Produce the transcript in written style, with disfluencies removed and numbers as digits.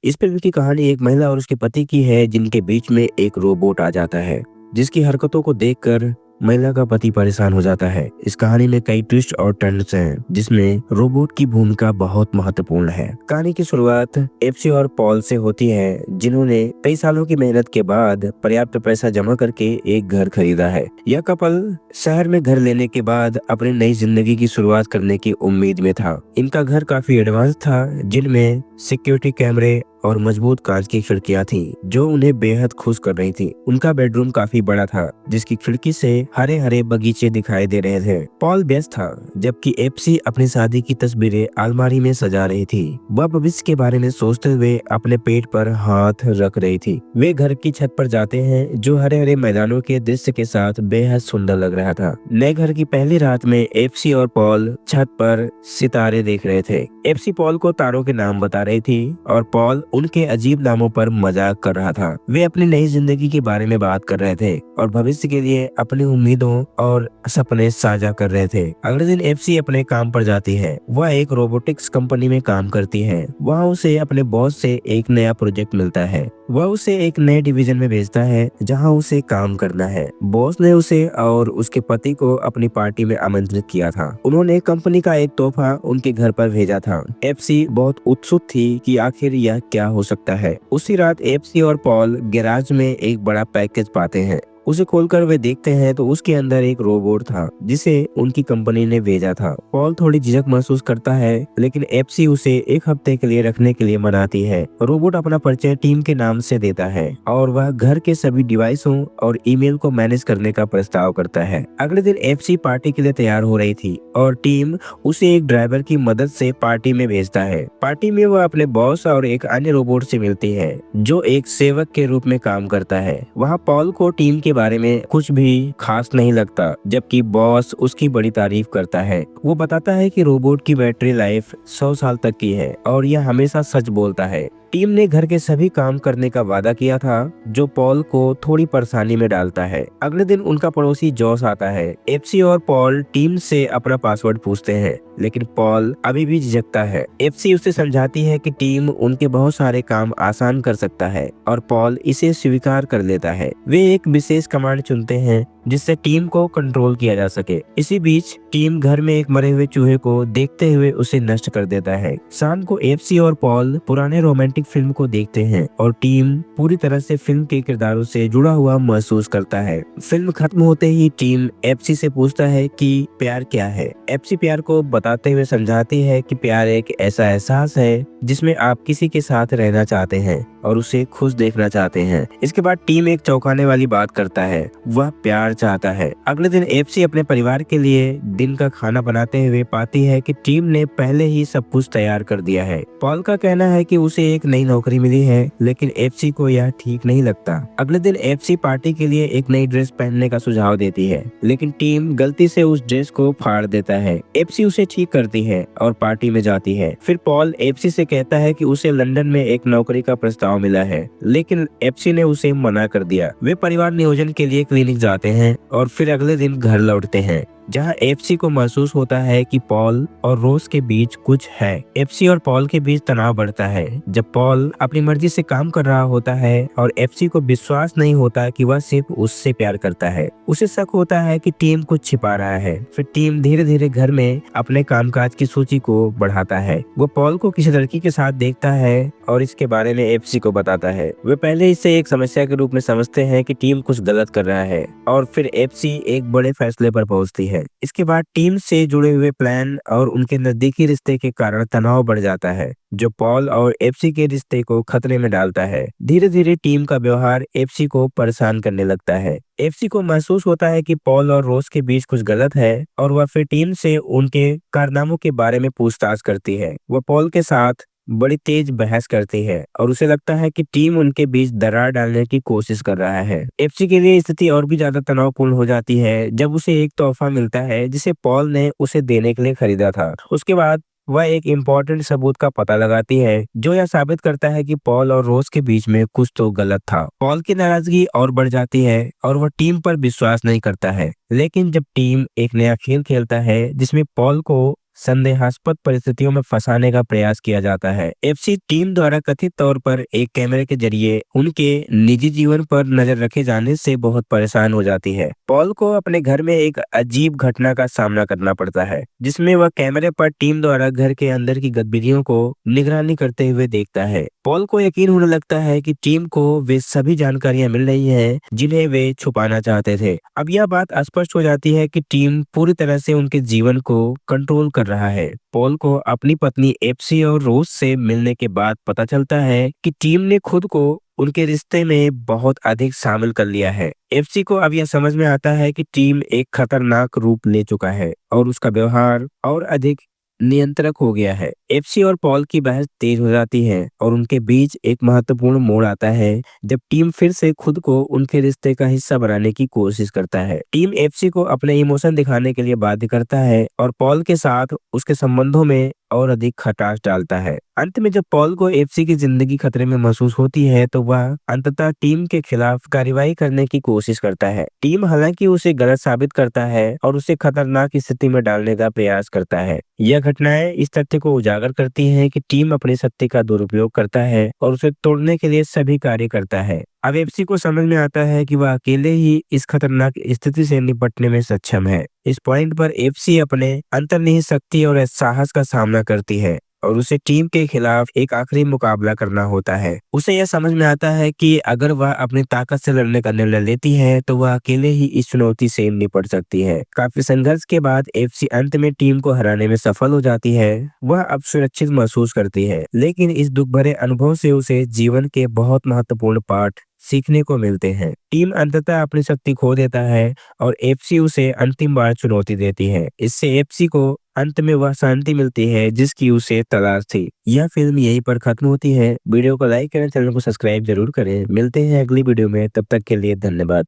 इस फिल्म की कहानी एक महिला और उसके पति की है जिनके बीच में एक रोबोट आ जाता है जिसकी हरकतों को देखकर महिला का पति परेशान हो जाता है। इस कहानी में कई ट्विस्ट और टर्न्स हैं जिसमें रोबोट की भूमिका बहुत महत्वपूर्ण है। कहानी की शुरुआत एप्सी और पॉल से होती है जिन्होंने कई सालों की मेहनत के बाद पर्याप्त पैसा जमा करके एक घर खरीदा है। यह कपल शहर में घर लेने के बाद अपनी नई जिंदगी की शुरुआत करने की उम्मीद में था। इनका घर काफी एडवांस था जिनमें सिक्योरिटी कैमरे और मजबूत कांच की खिड़कियां थीं, जो उन्हें बेहद खुश कर रही थी। उनका बेडरूम काफी बड़ा था जिसकी खिड़की से हरे हरे बगीचे दिखाई दे रहे थे। पॉल व्यस्त था जबकि एप्सी अपनी शादी की तस्वीरें अलमारी में सजा रही थी। वह भविष्य के बारे में सोचते हुए अपने पेट पर हाथ रख रही थी। वे घर की छत पर जाते हैं जो हरे हरे मैदानों के दृश्य के साथ बेहद सुंदर लग रहा था। नए घर की पहली रात में एप्सी और पॉल छत पर सितारे देख रहे थे। एप्सी पॉल को तारों के नाम बता रही थी और पॉल उनके अजीब नामों पर मजाक कर रहा था। वे अपनी नई जिंदगी के बारे में बात कर रहे थे और भविष्य के लिए अपनी उम्मीदों और सपने साझा कर रहे थे। अगले दिन एप्सी अपने काम पर जाती है। वह एक रोबोटिक्स कंपनी में काम करती है। वहाँ उसे अपने बॉस से एक नया प्रोजेक्ट मिलता है। वह उसे एक नए डिवीजन में भेजता है जहाँ उसे काम करना है। बॉस ने उसे और उसके पति को अपनी पार्टी में आमंत्रित किया था। उन्होंने कंपनी का एक तोहफा उनके घर पर भेजा था। एप्सी बहुत उत्सुक थी कि आखिर यह क्या हो सकता है। उसी रात एप्सी और पॉल गैराज में एक बड़ा पैकेज पाते हैं। उसे खोलकर वे देखते हैं तो उसके अंदर एक रोबोट था जिसे उनकी कंपनी ने भेजा था। पॉल थोड़ी झिझक महसूस करता है लेकिन एप्सी उसे एक हफ्ते के लिए रखने के लिए मनाती है। रोबोट अपना परिचय टीम के नाम से देता है और वह घर के सभी डिवाइसों और ईमेल को मैनेज करने का प्रस्ताव करता है। अगले दिन एप्सी पार्टी के लिए तैयार हो रही थी और टीम उसे एक ड्राइवर की मदद से पार्टी में भेजता है। पार्टी में वह अपने बॉस और एक अन्य रोबोट से मिलती है जो एक सेवक के रूप में काम करता है। वहाँ पॉल को टीम के बारे में कुछ भी खास नहीं लगता जबकि बॉस उसकी बड़ी तारीफ करता है। वो बताता है कि रोबोट की बैटरी लाइफ 100 साल तक की है और यह हमेशा सच बोलता है। टीम ने घर के सभी काम करने का वादा किया था जो पॉल को थोड़ी परेशानी में डालता है। अगले दिन उनका पड़ोसी जॉस आता है। एप्सी और पॉल टीम से अपना पासवर्ड पूछते हैं लेकिन पॉल अभी भी झिझकता है। एप्सी उसे समझाती है कि टीम उनके बहुत सारे काम आसान कर सकता है और पॉल इसे स्वीकार कर लेता है। वे एक विशेष कमांड चुनते हैं जिससे टीम को कंट्रोल किया जा सके। इसी बीच टीम घर में एक मरे हुए चूहे को देखते हुए उसे नष्ट कर देता है। शाम को एप्सी और पॉल पुराने रोमांटिक फिल्म को देखते हैं और टीम पूरी तरह से फिल्म के किरदारों से जुड़ा हुआ महसूस करता है। फिल्म खत्म होते ही टीम एप्सी से पूछता है कि प्यार क्या है। एप्सी प्यार को बताते हुए समझाती है कि प्यार एक ऐसा एहसास है जिसमें आप किसी के साथ रहना चाहते हैं और उसे खुश देखना चाहते हैं। इसके बाद टीम एक चौंकाने वाली बात करता है, वह प्यार चाहता है। अगले दिन एप्सी अपने परिवार के लिए दिन का खाना बनाते हुए पाती है कि टीम ने पहले ही सब कुछ तैयार कर दिया है। पॉल का कहना है कि उसे एक नई नौकरी मिली है लेकिन एप्सी को यह ठीक नहीं लगता। अगले दिन एप्सी पार्टी के लिए एक नई ड्रेस पहनने का सुझाव देती है लेकिन टीम गलती से उस ड्रेस को फाड़ देता है। एप्सी उसे ठीक करती है और पार्टी में जाती है। फिर पॉल एप्सी से कहता है कि उसे लंदन में एक नौकरी का प्रस्ताव मिला है लेकिन एप्सी ने उसे मना कर दिया। वे परिवार नियोजन के लिए क्लिनिक जाते हैं और फिर अगले दिन घर लौटते हैं जहां एप्सी को महसूस होता है कि पॉल और रोज के बीच कुछ है। एप्सी और पॉल के बीच तनाव बढ़ता है जब पॉल अपनी मर्जी से काम कर रहा होता है और एप्सी को विश्वास नहीं होता कि वह सिर्फ उससे प्यार करता है। उसे शक होता है कि टीम कुछ छिपा रहा है। फिर टीम धीरे धीरे घर में अपने कामकाज की सूची को बढ़ाता है। वो पॉल को किसी लड़की के साथ देखता है और इसके बारे में एप्सी को बताता है। वे पहले इसे एक समस्या के रूप में समझते हैं कि टीम कुछ गलत कर रहा है और फिर एप्सी एक बड़े फैसले पर पहुंचती है। इसके बाद टीम से जुड़े हुए प्लान और उनके नजदीकी रिश्ते के कारण तनाव बढ़ जाता है जो पॉल और एप्सी के रिश्ते को खतरे में डालता है। धीरे धीरे टीम का व्यवहार एप्सी को परेशान करने लगता है। एप्सी को महसूस होता है कि पॉल और रोज के बीच कुछ गलत है और वह फिर टीम से उनके कारनामों के बारे में पूछताछ करती है। वह पॉल के साथ बड़ी तेज बहस करती है और उसे लगता है कि टीम उनके बीच दरार डालने की कोशिश कर रहा है। एप्सी के लिए स्थिति और भी ज्यादा तनावपूर्ण हो जाती है जब उसे एक तोहफा मिलता है जिसे पॉल ने उसे देने के लिए खरीदा था। उसके बाद वह एक इम्पोर्टेंट सबूत का पता लगाती है जो यह साबित करता है कि पॉल और रोज के बीच में कुछ तो गलत था। पॉल की नाराजगी और बढ़ जाती है और वह टीम पर विश्वास नहीं करता है। लेकिन जब टीम एक नया खेल खेलता है जिसमें पॉल को संदेहास्पद परिस्थितियों में फंसाने का प्रयास किया जाता है। एफसी टीम द्वारा कथित तौर पर एक कैमरे के जरिए उनके निजी जीवन पर नजर रखे जाने से बहुत परेशान हो जाती है। पॉल को अपने घर में एक अजीब घटना का सामना करना पड़ता है, जिसमें वह कैमरे पर टीम द्वारा घर के अंदर की गतिविधियों को निगरानी करते हुए देखता है। पॉल को यकीन होने लगता है कि टीम को वे सभी जानकारियां मिल रही हैं जिन्हें वे छुपाना चाहते थे। अब यह बात स्पष्ट हो जाती है कि टीम पूरी तरह से उनके जीवन को कंट्रोल कर रहा है। पॉल को अपनी पत्नी एप्सी और रोज से मिलने के बाद पता चलता है कि टीम ने खुद को उनके रिश्ते में बहुत अधिक शामिल कर लिया है। एफसी को अब यह समझ में आता है कि टीम एक खतरनाक रूप ले चुका है और उसका व्यवहार और अधिक नियंत्रक हो गया है। एफसी और पॉल की बहस तेज हो जाती है और उनके बीच एक महत्वपूर्ण मोड़ आता है जब टीम फिर से खुद को उनके रिश्ते का हिस्सा बनाने की कोशिश करता है। टीम एफसी को अपने इमोशन दिखाने के लिए बाध्य करता है और पॉल के साथ उसके संबंधों में और अधिक खटास डालता है। अंत में जब पॉल को एफसी की जिंदगी खतरे में महसूस होती है तो वह अंततः टीम के खिलाफ कार्रवाई करने की कोशिश करता है। टीम हालांकि उसे गलत साबित करता है और उसे खतरनाक स्थिति में डालने का प्रयास करता है। यह घटनाएं इस तथ्य को उजागर करती हैं कि टीम अपनी शक्ति का दुरुपयोग करता है और उसे तोड़ने के लिए सभी कार्य करता है। अब एफसी को समझ में आता है कि वह अकेले ही इस खतरनाक स्थिति से निपटने में सक्षम है। इस पॉइंट पर एफसी अपने अंतर्निहित शक्ति और साहस का सामना करती है और उसे टीम के खिलाफ एक आखिरी मुकाबला करना होता है। उसे यह समझ में आता है कि अगर वह अपनी ताकत से लड़ने का निर्णय लेती है तो वह अकेले ही इस चुनौती से निपट सकती है। काफी संघर्ष के बाद एफसी अंत में टीम को हराने में सफल हो जाती है। वह अब सुरक्षित महसूस करती है, लेकिन इस दुख भरे अनुभव से उसे जीवन के बहुत महत्वपूर्ण पाठ सीखने को मिलते हैं। टीम अंततः अपनी शक्ति खो देता है और एफसी उसे अंतिम बार चुनौती देती है। इससे एफसी को अंत में वह शांति मिलती है जिसकी उसे तलाश थी। यह फिल्म यहीं पर खत्म होती है। वीडियो को लाइक करें, चैनल को सब्सक्राइब जरूर करें। मिलते हैं अगली वीडियो में, तब तक के लिए धन्यवाद।